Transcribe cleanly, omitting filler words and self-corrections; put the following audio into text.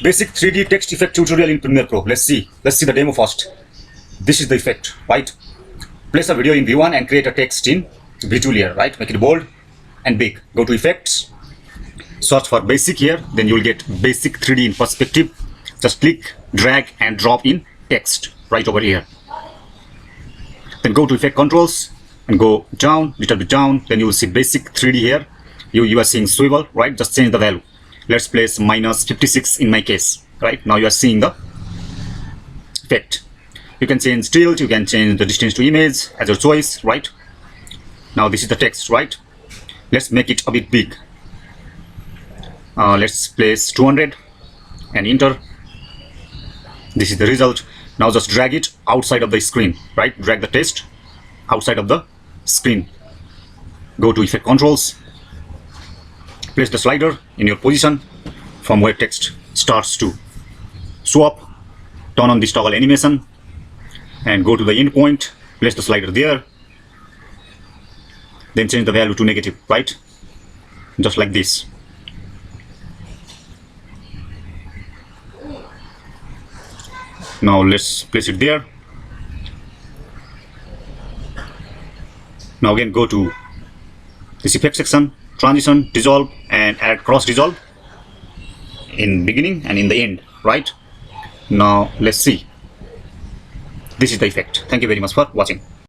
Basic 3D text effect tutorial in Premiere Pro. Let's see the demo first. This is the effect, right? Place a video in V1 and create a text in V2 layer, right? Make it bold and big. Go to effects, search for basic here, then you will get basic 3D in perspective. Just click, drag and drop in text right over here. Then go to effect controls and go down, little bit down, then you will see basic 3D here. You are seeing swivel, right? Just change the value. Let's place minus 56 in my case, right? Now you are seeing the effect. You can change tilt, you can change the distance to image as your choice, right? Now this is the text, right? Let's make it a bit big. Let's place 200 and enter. This is the result. Now just drag it outside of the screen, right? Drag the text outside of the screen. Go to effect controls. Place the slider in your position from where text starts to swap. Turn on this toggle animation and go to the end point. Place the slider there. Then change the value to negative, right? Just like this. Now let's place it there. Now again go to this effect section, transition, dissolve and add cross dissolve in beginning and in the end, right? Now let's see. This is the effect. Thank you very much for watching.